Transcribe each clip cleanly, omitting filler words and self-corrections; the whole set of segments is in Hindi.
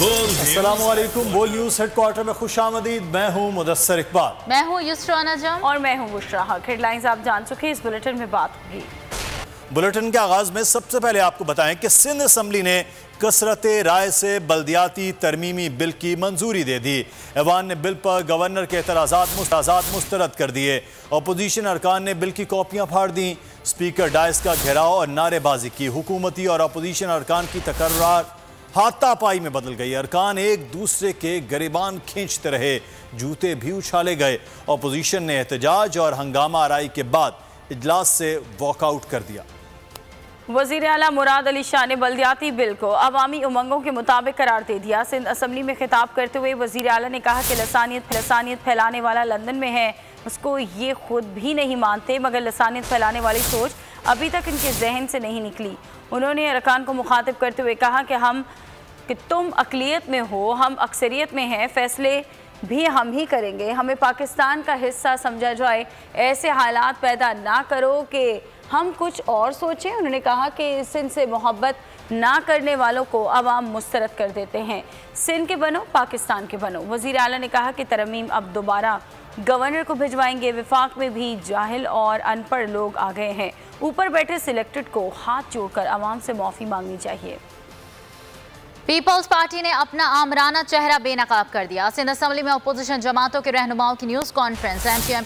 अस्सलामुअलैकुम। बोल न्यूज़ हेडक्वार्टर में खुशामदीद। मैं हूँ मुदस्सर इकबाल। मैं हूँ युसरा नजम और मैं हूँ बुशरा हक। हेडलाइंस आप जान चुके हैं, इस बुलेटिन में बात होगी। बुलेटिन के आगाज में सबसे पहले आपको बताएं कि सिंध असम्बली ने कसरत राय से बल्दियाती तरमीमी बिल की मंजूरी दे दी। ऐवान ने बिल पर गवर्नर के एतराज़ात मुस्तरद कर दिए। अपोजिशन अरकान ने बिल की कॉपियां फाड़ दी। स्पीकर डायस का घेराव और नारेबाजी की। हुकूमती और अपोजिशन अरकान की तकर्रार हाथापाई में बदल गई। अरकान एक दूसरे के गिरेबान खींचते रहे, जूते भी उछाले गए। अपोजिशन ने एहतजाज और हंगामा आराई के बाद इजलास से वॉकआउट कर दिया। वज़ीर आला मुराद अली शाह ने बल्दियाती बिल को अवामी उमंगों के मुताबिक करार दे दिया। सिंध असम्बली में खिताब करते हुए वज़ीर आला ने कहा कि लसानियत फैलाने वाला लंदन में है, उसको ये खुद भी नहीं मानते, मगर लसानियत फैलाने वाली सोच अभी तक इनके जहन से नहीं निकली। उन्होंने अरकान को मुखातिब करते हुए कहा कि तुम अक़लियत में हो, हम अक्सरियत में हैं, फैसले भी हम ही करेंगे, हमें पाकिस्तान का हिस्सा समझा जाए, ऐसे हालात पैदा ना करो कि हम कुछ और सोचें। उन्होंने कहा कि सिंध से मोहब्बत ना करने वालों को अवाम मुस्तरद कर देते हैं। सिंध के बनो, पाकिस्तान के बनो। वज़ीर आला ने कहा कि तरमीम अब दोबारा गवर्नर को भिजवाएंगे। विफाक में भी जाहिल और अनपढ़ लोग आ गए हैं। ऊपर बैठे सिलेक्टेड को हाथ जोड़कर अवाम से माफ़ी मांगनी चाहिए। पीपल्स पार्टी ने अपना आमराना चेहरा बेनकाब कर दिया। सिंध असम्बली में अपोजिशन जमातों के रहनुमाओं की न्यूज़ कॉन्फ्रेंस। एमक्यूएम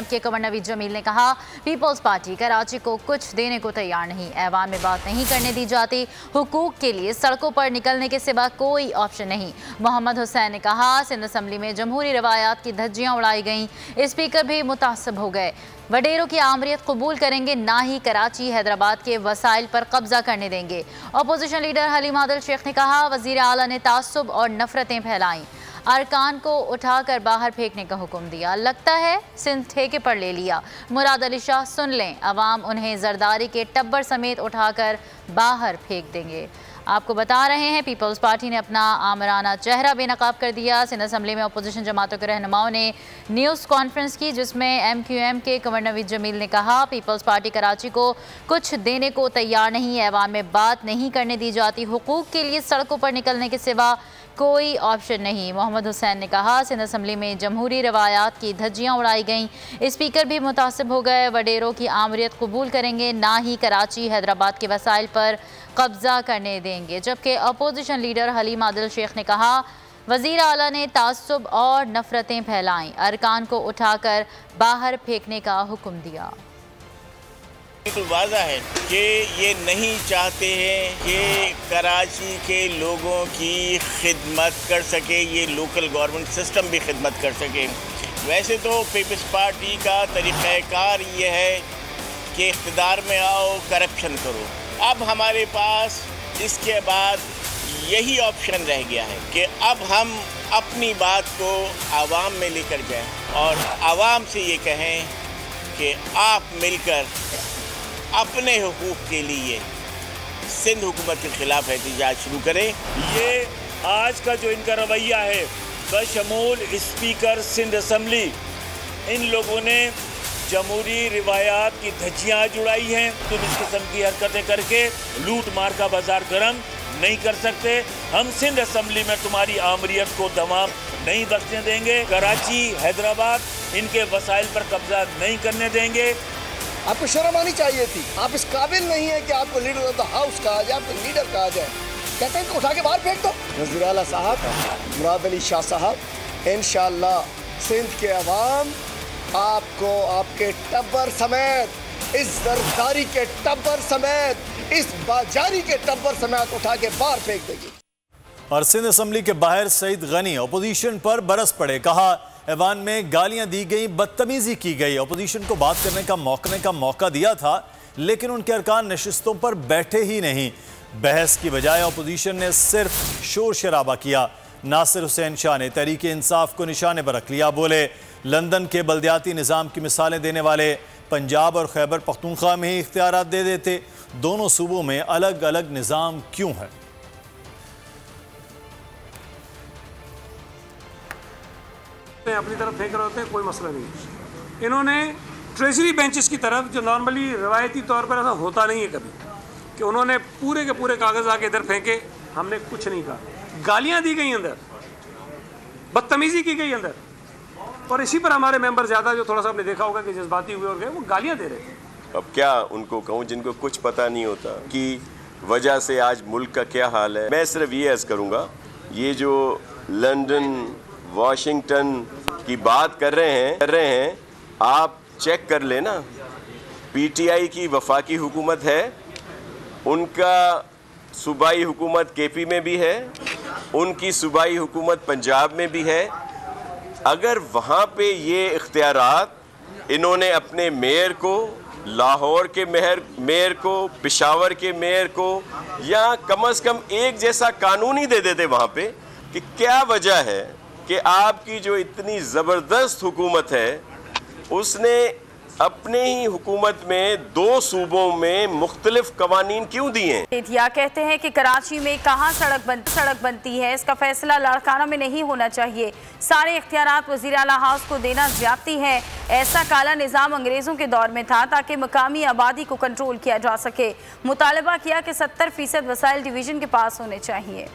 के कमर नवीद जमील ने कहा, पीपल्स पार्टी कराची को कुछ देने को तैयार नहीं, ऐवान में बात नहीं करने दी जाती, हुकूक के लिए सड़कों पर निकलने के सिवा कोई ऑप्शन नहीं। मोहम्मद हुसैन ने कहा, सिंध असम्बली में जमहूरी रवायात की धज्जियाँ उड़ाई गईं, स्पीकर भी मुतासब हो गए। वडेरों की आमरीत कबूल करेंगे, ना ही कराची हैदराबाद के वसाइल पर कब्जा करने देंगे। अपोजिशन लीडर हलीम आदिल शेख ने कहा, वज़ीर आला ने तासुब और नफरतें फैलाईं, अरकान को उठाकर बाहर फेंकने का हुक्म दिया। लगता है सिंध ठेके पर ले लिया। मुराद अली शाह सुन लें, अवाम उन्हें जरदारी के टब्बर समेत उठाकर बाहर फेंक देंगे। आपको बता रहे हैं, पीपल्स पार्टी ने अपना आमराना चेहरा बेनकाब कर दिया। सिंध असम्बली में अपोजिशन जमातों के रहनुमाओं ने न्यूज़ कॉन्फ्रेंस की, जिसमें एमक्यूएम के कमर नवीद जमील ने कहा, पीपल्स पार्टी कराची को कुछ देने को तैयार नहीं, ऐवान में बात नहीं करने दी जाती, हुकूक के लिए सड़कों पर निकलने के सिवा कोई ऑप्शन नहीं। मोहम्मद हुसैन ने कहा, सिंध असम्बली में जमहूरी रवायात की धज्जियाँ उड़ाई गईं, स्पीकर भी मुतासिब हो गए। वडेरों की आमरीत कबूल करेंगे, ना ही कराची हैदराबाद के वसाइल पर कब्जा करने देंगे। जबकि अपोजिशन लीडर हलीम आदिल शेख ने कहा, वज़ीर आला ने तासुब और नफरतें फैलाईं, अरकान को उठाकर बाहर फेंकने का हुक्म दिया। बिल्कुल वाज़ा है कि ये नहीं चाहते हैं कि कराची के लोगों की खिदमत कर सके, ये लोकल गवर्नमेंट सिस्टम भी खिदमत कर सके। वैसे तो पीपल्स पार्टी का तरीक़ाकार ये है कि इक़्तिदार में आओ, करप्शन करो। अब हमारे पास इसके बाद यही ऑप्शन रह गया है कि अब हम अपनी बात को आवाम में लेकर जाएं और आवाम से ये कहें कि आप मिलकर अपने हुकूक के लिए सिंध हुकूमत के खिलाफ एहतजाज शुरू करें। ये आज का जो इनका रवैया है, बशमूल स्पीकर सिंध असम्बली, इन लोगों ने जमहूरी रिवायात की धज्जियाँ जुड़ाई हैं। तुम इस किस्म की हरकतें करके लूट मार का बाजार गर्म नहीं कर सकते। हम सिंध असम्बली में तुम्हारी आमरीत को दमाम नहीं बख्शने देंगे। कराची हैदराबाद इनके वसाइल पर कब्जा नहीं करने देंगे। आपको शर्म आनी चाहिए थी। आप इस काबिल नहीं है कि आपको लीडर ऑफ द हाउस कहा जाए, आपको लीडर कहा जाए। कहते हैं उठा के बाहर फेंक दो। वज़ीर आला साहब मुराद अली शाह साहब, इंशाअल्लाह सिंध के अवाम आपको आपके टब्बर समेत, इस जरदारी के टब्बर समेत, इस बाजारी के टब्बर समेत उठा के बाहर फेंक देगी। और सिंध असम्बली के बाहर सईद गनी अपोजिशन पर बरस पड़े। कहा, ऐवान में गालियां दी गई, बदतमीजी की गई। अपोजिशन को बात करने का मौका दिया था, लेकिन उनके अरकान नशिस्तों पर बैठे ही नहीं। बहस की बजाय अपोजिशन ने सिर्फ शोर शराबा किया। नासिर हुसैन शाह ने तहरीक इंसाफ को निशाने पर रख लिया। बोले, लंदन के बल्दियाती निज़ाम की मिसालें देने वाले पंजाब और खैबर पख्तूनख्वा में ही इख्तियारात दे देते, दोनों सूबों में अलग अलग निज़ाम क्यों है। अपनी तरफ फेंक रहे होते हैं, कोई मसला नहीं। इन्होंने ट्रेजरी बेंचेस की तरफ, जो नॉर्मली रवायती तौर पर ऐसा होता नहीं है कभी, कि उन्होंने पूरे के पूरे कागज़ आके इधर फेंके, हमने कुछ नहीं कहा। गालियां दी गई अंदर, बदतमीजी की गई अंदर, और इसी पर हमारे मेंबर ज्यादा जो थोड़ा सा आपने देखा होगा कि जज्बाती हुए और गए, वो गालियां दे रहे थे। अब क्या उनको कहूँ जिनको कुछ पता नहीं होता कि वजह से आज मुल्क का क्या हाल है। मैं सिर्फ ये अर्ज करूँगा, ये जो लंदन वाशिंगटन की बात कर रहे हैं आप चेक कर लेना। पीटीआई की वफाकी हुकूमत है, उनका सूबाई हुकूमत केपी में भी है, उनकी सूबाई हुकूमत पंजाब में भी है। अगर वहाँ पे ये इख्तियारात इन्होंने अपने मेयर को, लाहौर के मेयर को, पेशावर के मेयर को, या कम से कम एक जैसा कानून ही दे देते वहाँ पे, कि क्या वजह है कि आपकी जो इतनी ज़बरदस्त हुकूमत है उसने अपने ही हुकूमत में 2 सूबों में मुख्तलिफ कवानीन क्यों दिए हैं। या कहते हैं कि कराची में कहाँ सड़क बनती है, इसका फैसला लाड़काना में नहीं होना चाहिए। सारे इख्तियारात वज़ीर आला हाउस को देना ज्यादती है। ऐसा काला निज़ाम अंग्रेज़ों के दौर में था ताकि मकामी आबादी को कंट्रोल किया जा सके। मुतालबा किया कि 70% वसाइल डिवीज़न के पास होने चाहिए।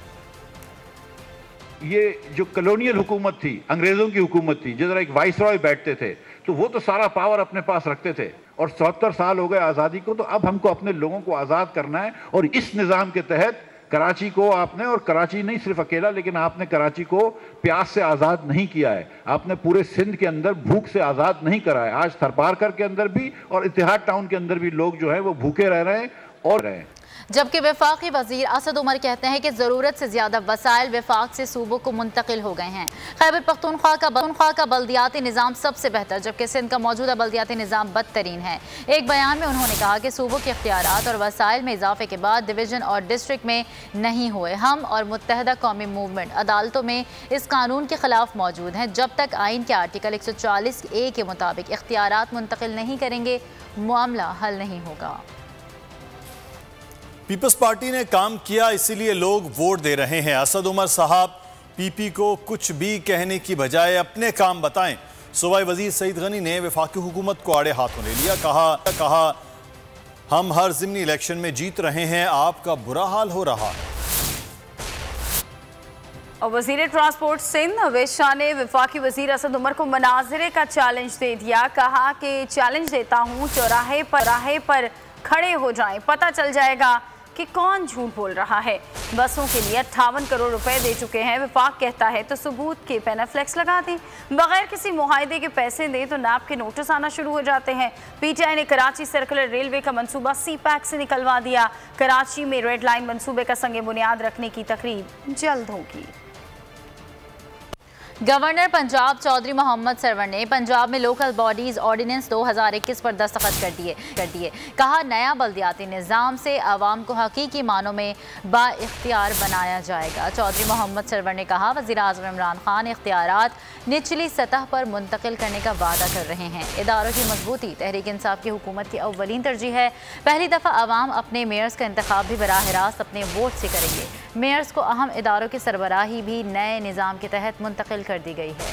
ये जो कॉलोनियल हुकूमत थी, अंग्रेज़ों की हुकूमत थी, जिधर एक वाइसरॉय बैठते थे, तो वो तो सारा पावर अपने पास रखते थे, और 77 साल हो गए आज़ादी को, तो अब हमको अपने लोगों को आज़ाद करना है। और इस निज़ाम के तहत कराची को आपने, और कराची नहीं सिर्फ अकेला, लेकिन आपने कराची को प्यास से आज़ाद नहीं किया है, आपने पूरे सिंध के अंदर भूख से आज़ाद नहीं करा है। आज थरपारकर के अंदर भी और इत्तेहाद टाउन के अंदर भी लोग जो है वो भूखे रह रहे हैं और रहे हैं। जबकि वफाकी वजीर असद उमर कहते हैं कि ज़रूरत से ज़्यादा वसाइल वफाक से सूबों को मुंतकिल हो गए हैं। खैबर पख्तूनख्वा का बल्दियाती निज़ाम सबसे बेहतर, जबकि सिंध का मौजूदा बल्दियाती निज़ाम बदतरीन है। एक बयान में उन्होंने कहा कि सूबों के इख्तियारात और वसाइल में इजाफे के बाद डिवीज़न और डिस्ट्रिक्ट में नहीं हुए। हम और मुत्तहदा कौमी मूवमेंट अदालतों में इस कानून के खिलाफ मौजूद हैं। जब तक आइन के आर्टिकल 140A के मुताबिक इख्तियारात मुंतकिल नहीं करेंगे, मामला हल नहीं होगा। पीपल्स पार्टी ने काम किया, इसीलिए लोग वोट दे रहे हैं। असद उमर साहब पीपी को कुछ भी कहने की बजाय अपने काम बताएं। सूबाई वजीर सईद गनी ने वफाकी हुकूमत को आड़े हाथों ले लिया। कहा हम हर ज़िमनी इलेक्शन में जीत रहे हैं, आपका बुरा हाल हो रहा है। और वजीर ट्रांसपोर्ट सिंध अवैध शाह ने वफाकी वजीर असद उमर को मनाजरे का चैलेंज दे दिया। कहा कि चैलेंज देता हूँ, चौराहे पर खड़े हो जाएं, पता चल जाएगा कि कौन झूठ बोल रहा है। बसों के लिए 58 करोड़ रुपए दे चुके हैं। विफाक कहता है तो सबूत के पेनाफ्लेक्स लगा दें, बगैर किसी मुआहदे के पैसे दें तो नाप के नोटिस आना शुरू हो जाते हैं। पीटीआई ने कराची सर्कुलर रेलवे का मंसूबा CPAC से निकलवा दिया। कराची में रेड लाइन मंसूबे का संगे बुनियाद रखने की तकरीब जल्द होगी। गवर्नर पंजाब चौधरी मोहम्मद सरवर ने पंजाब में लोकल बॉडीज ऑर्डिनेंस 2021 पर दस्तखत कर दिए। कहा नया बल्दियाती निज़ाम से आवाम को हकीकी मानों में बाइख्तियार बनाया जाएगा। चौधरी मोहम्मद सरवर ने कहा वज़ीर आज़म इमरान खान इख्तियारात निचली सतह पर मुंतकिल करने का वादा कर रहे हैं। इदारों की मजबूती तहरीक इंसाफ की हुकूमत की अव्वलीन तरजीह है। पहली दफ़ा आवाम अपने मेयर्स का इंतखाब भी बराह रास्त अपने वोट से करेंगे। मेयर्स को अहम इदारों की सरबराही भी नए निज़ाम के तहत मुंतकिल कर दी गई है।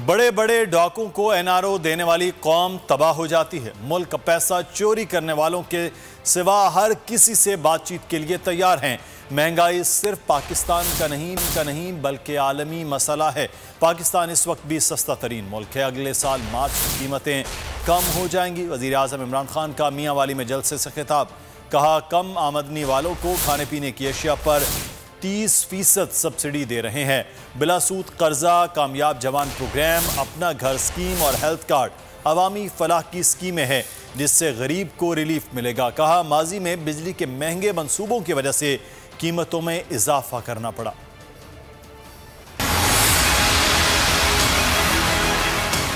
बड़े बड़े डाकुओं को NRO देने वाली कौम तबाह हो जाती है। मुल्क का पैसा चोरी करने वालों के सिवा हर किसी से बातचीत के लिए तैयार हैं। महंगाई सिर्फ पाकिस्तान का नहीं बल्कि आलमी मसला है। पाकिस्तान इस वक्त भी सस्ता तरीन मुल्क है। अगले साल मार्च की कीमतें कम हो जाएंगी। वज़ीर आज़म इमरान खान का मियाँ वाली में जलसे से खिताब। कहा कम आमदनी वालों को खाने पीने की अशिया पर 30% सब्सिडी दे रहे हैं। बिलासूद कर्जा, कामयाब जवान प्रोग्राम, अपना घर स्कीम और हेल्थ कार्ड अवामी फलाह की स्कीमें हैं जिससे गरीब को रिलीफ मिलेगा। कहा माजी में बिजली के महंगे मंसूबों की वजह से कीमतों में इजाफा करना पड़ा।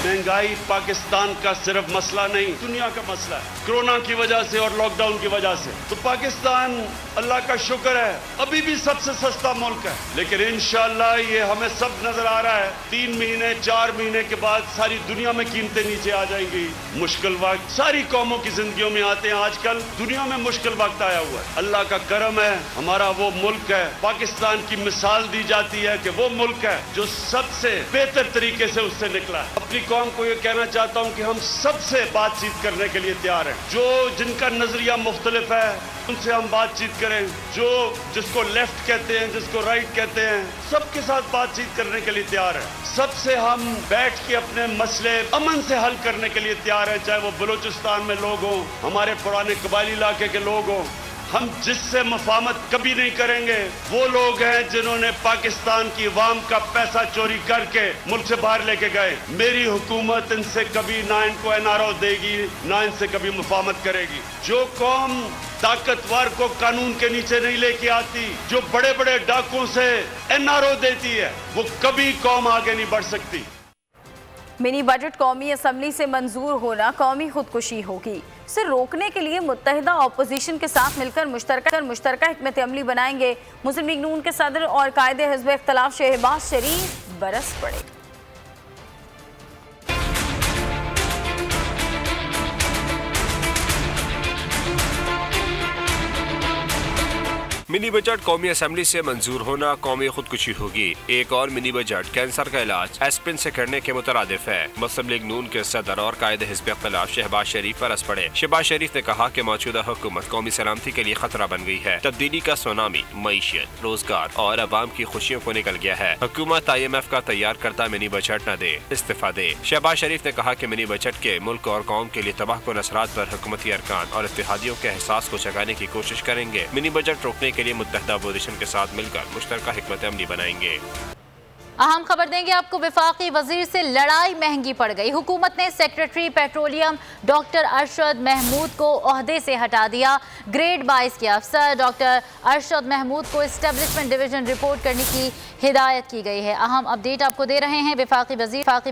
महंगाई पाकिस्तान का सिर्फ मसला नहीं, दुनिया का मसला है। कोरोना की वजह से और लॉकडाउन की वजह से तो पाकिस्तान अल्लाह का शुक्र है अभी भी सबसे सस्ता मुल्क है। लेकिन इंशाअल्लाह ये हमें सब नजर आ रहा है 3 महीने 4 महीने के बाद सारी दुनिया में कीमतें नीचे आ जाएंगी। मुश्किल वक्त सारी कौमों की जिंदगियों में आते हैं। आजकल दुनिया में मुश्किल वक्त आया हुआ है। अल्लाह का करम है, हमारा वो मुल्क है। पाकिस्तान की मिसाल दी जाती है कि वो मुल्क है जो सबसे बेहतर तरीके से उससे निकला है। अपनी कौम आवाम को ये कहना चाहता हूँ कि हम सबसे बातचीत करने के लिए तैयार हैं। जो जिनका नजरिया मुख्तलिफ है उनसे हम बातचीत करें। जो जिसको लेफ्ट कहते हैं, जिसको राइट कहते हैं, सबके साथ बातचीत करने के लिए तैयार है। सबसे हम बैठ के अपने मसले अमन से हल करने के लिए तैयार है, चाहे वो बलूचिस्तान में लोग हों, हमारे पुराने कबायली इलाके के लोग हों। हम जिससे मुफाहमत कभी नहीं करेंगे वो लोग हैं जिन्होंने पाकिस्तान की अवाम का पैसा चोरी करके मुल्क से बाहर लेके गए। मेरी हुकूमत इनसे कभी ना इनको एनआरओ देगी, ना इनसे कभी मुफाहमत करेगी। जो कौम ताकतवर को कानून के नीचे नहीं लेके आती, जो बड़े बड़े डाकुओं से एनआरओ देती है, वो कभी कौम आगे नहीं बढ़ सकती। मिनी बजट कौमी असम्बली से मंजूर होना कौमी खुदकुशी होगी। इसे रोकने के लिए मुत्तहिदा अपोजिशन के साथ मिलकर मुश्तरका हिकमत अमली बनाएंगे। मुस्लिम लीग नून के सदर और कायदे हिज़्ब इख्तिलाफ शहबाज शरीफ बरस पड़े। मिनी बजट कौमी असम्बली से मंजूर होना कौमी खुदकुशी होगी। एक और मिनी बजट कैंसर का इलाज एस्पिरिन से करने के मुतरादिफ है। मुस्लिम लीग नून के सदर और कायदे हिज़्ब इख्तिलाफ शहबाज शरीफ बरस पड़े। शहबाज शरीफ ने कहा कि मौजूदा हुकूमत कौमी सलामती के लिए खतरा बन गई है। तब्दीली का सुनामी मईशत, रोजगार और अवाम की खुशियों को निकल गया है। हुकूमत IMF का तैयार करता मिनी बजट न दे, इस्तीफा दे। शहबाज शरीफ ने कहा कि मिनी बजट के मुल्क और कौम के लिए तबाहकुन असरात पर हुकूमती अरकान और इत्तेहादियों के एहसास को जगाने की कोशिश करेंगे। मिनी बजट रोकने के लिए मुत्तहिदा अपोजिशन के साथ मिलकर मुश्तरका हिकमत अमली बनाएंगे। अहम खबर देंगे आपको। वफाकी वजीर से लड़ाई महंगी पड़ गई। हुकूमत ने secretary petroleum doctor Arshad Mahmood को ओहदे से हटा दिया। ग्रेड 22 के अफसर डॉक्टर अरशद महमूद को एस्टेब्लिशमेंट डिवीजन रिपोर्ट करने की हिदायत की गई है। अहम अपडेट आपको दे रहे हैं। वफाकी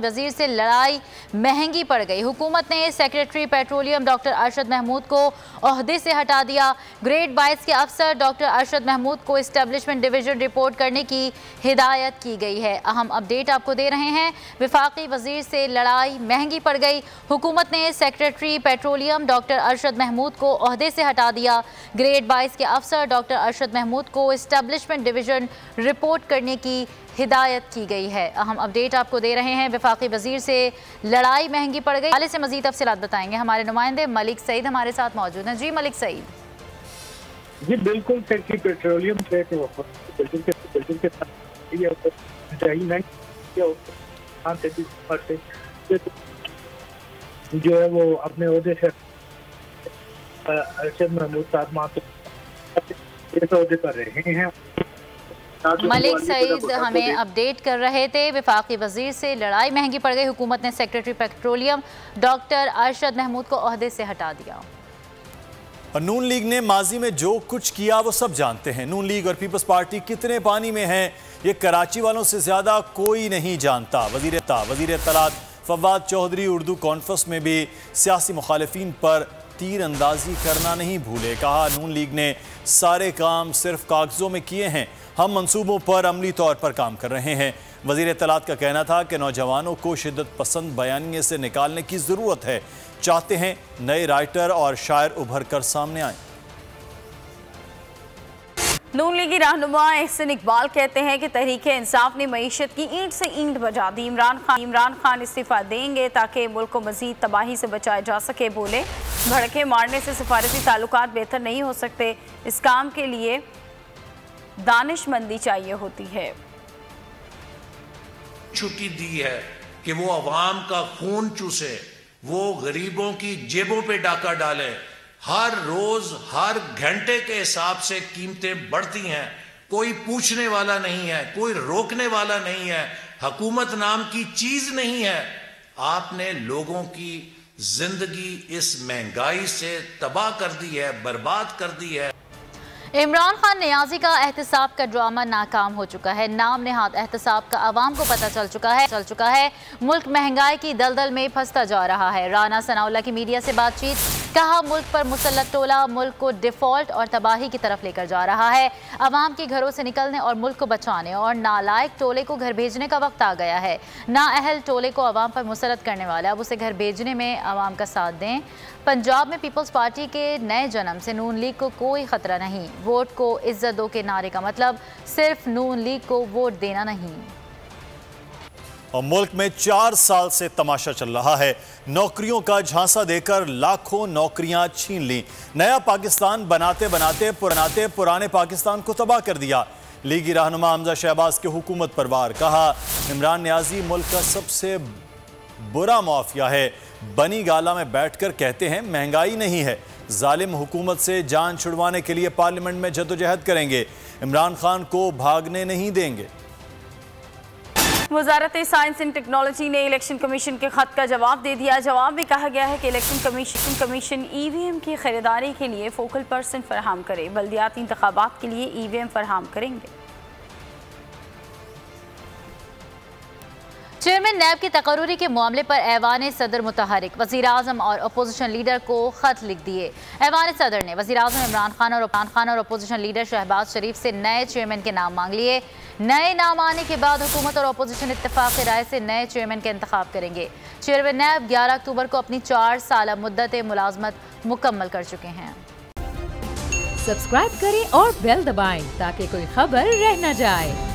वजीर से लड़ाई महंगी पड़ गई। हुकूमत ने secretary petroleum doctor Arshad Mahmood को ओहदे से हटा दिया। ग्रेड 22 के अफसर डॉक्टर अरशद महमूद को एस्टेब्लिशमेंट डिवीजन रिपोर्ट करने की हिदायत की गई है। अहम अपडेट आपको दे रहे हैं। वफाकी वजीर से लड़ाई महंगी पड़ गई। हुकूमत ने secretary petroleum doctor Arshad Mahmood को ओहदे से हटा दिया। ग्रेड 22 के अफसर डॉक्टर अरशद महमूद को एस्टेब्लिशमेंट डिवीजन रिपोर्ट करने की हिदायत की गई है। अहम अपडेट आपको दे रहे हैं। वफाकी वजीर से लड़ाई महंगी पड़ गई। हाल से मजीद तफसीलात बताएंगे हमारे नुमाइंदे मलिक सईद हमारे साथ मौजूद हैं। जी मलिक सईद। जी बिल्कुल, सेक्रेटरी पेट्रोलियम जो है वो अपने ओहदे से अरशद महमूद साहब कर रहे हैं। मलिक सईद हमें अपडेट कर रहे थे। वफाकी वजीर से लड़ाई महंगी पड़ गई। हुकूमत ने secretary petroleum doctor Arshad Mahmood को ओहदे से हटा दिया। नून लीग ने माजी में जो कुछ किया वो सब जानते हैं। नून लीग और पीपल्स पार्टी कितने पानी में है ये कराची वालों से ज्यादा कोई नहीं जानता। वजीर इत्तलात फवाद चौधरी उर्दू कॉन्फ्रेंस में भी सियासी मुखालिफिन पर तीर अंदाजी करना नहीं भूले। कहा नून लीग ने सारे काम सिर्फ कागजों में किए हैं, हम मंसूबों पर अमली तौर पर काम कर रहे हैं। वजीर इत्तलात का कहना था कि नौजवानों को शिद्दत पसंद बयानिए से निकालने की ज़रूरत है। चाहते हैं नए राइटर और शायर उभर कर सामने आए। नून लीगी रहनुमा एहसन इकबाल कहते हैं कि तहरीक इंसाफ ने मईशत की ईंट से ईंट बजा दी। इमरान खान इस्तीफा देंगे ताकि मुल्क को मजीद तबाही से बचाया जा सके। बोले भड़के मारने से सिफारती ताल्लुकात बेहतर नहीं हो सकते, इस काम के लिए दानिशमंदी चाहिए होती है। छुट्टी दी है कि वो अवाम का खून चूसे, वो गरीबों की जेबों पे डाका डाले। हर रोज हर घंटे के हिसाब से कीमतें बढ़ती हैं, कोई पूछने वाला नहीं है, कोई रोकने वाला नहीं है, हुकूमत नाम की चीज नहीं है। आपने लोगों की जिंदगी इस महंगाई से तबाह कर दी है, बर्बाद कर दी है। इमरान खान नियाजी का एहतसाब का ड्रामा नाकाम हो चुका है। नाम नेहाद एहतसाब का आवाम को पता चल चुका है। मुल्क महंगाई की दलदल में फंसता जा रहा है। राना सनाउल्लाह की मीडिया से बातचीत, कहा मुल्क पर मुसल्लत टोला मुल्क को डिफॉल्ट और तबाही की तरफ लेकर जा रहा है। अवाम के घरों से निकलने और मुल्क को बचाने और नालायक टोले को घर भेजने का वक्त आ गया है। नाअहल टोले को अवाम पर मुसल्लत करने वाले अब उसे घर भेजने में अवाम का साथ दें। पंजाब में पीपल्स पार्टी के नए जन्म से नून लीग को कोई खतरा नहीं। वोट को इज्जत दो के नारे का मतलब सिर्फ नून लीग को वोट देना नहीं। और मुल्क में 4 साल से तमाशा चल रहा है। नौकरियों का झांसा देकर लाखों नौकरियां छीन ली। नया पाकिस्तान बनाते बनाते पुराने पाकिस्तान को तबाह कर दिया। लीगी रहनुमा हमजा शहबाज के हुकूमत पर वार। कहा, इमरान नियाजी मुल्क का सबसे बुरा माफिया है। बनी गाला में बैठकर कहते हैं महंगाई नहीं है। जालिम हुकूमत से जान छुड़वाने के लिए पार्लियामेंट में जद्दोजहद करेंगे। इमरान खान को भागने नहीं देंगे। वजारत साइंस एंड टेक्नोलॉजी ने इलेक्शन कमीशन के खत का जवाब दे दिया। जवाब में कहा गया है कि इलेक्शन कमीशन ईवीएम की खरीदारी के लिए फोकल पर्सन फराहम करे। बल्दियाती इंतखाबात के लिए ईवीएम फराहम करेंगे। चेयरमैन नैब की तकर्रुरी के मामले पर ऐवान सदर मुतहरिक वज़ीर आज़म और अपोजिशन लीडर को खत लिख दिए। ऐवान सदर ने वज़ीर आज़म इमरान खान और अपोजिशन लीडर शहबाज शरीफ से नए चेयरमैन के नाम मांग लिए। नए नाम आने के बाद हुकूमत और अपोजिशन इत्तेफाक राय से नए चेयरमैन का इंतखाब करेंगे। चेयरमैन नैब 11 अक्टूबर को अपनी 4 साल मुद्दत मुलाजमत मुकम्मल कर चुके हैं। सब्सक्राइब करें और बेल दबाएं ताकि कोई खबर रह न जाए।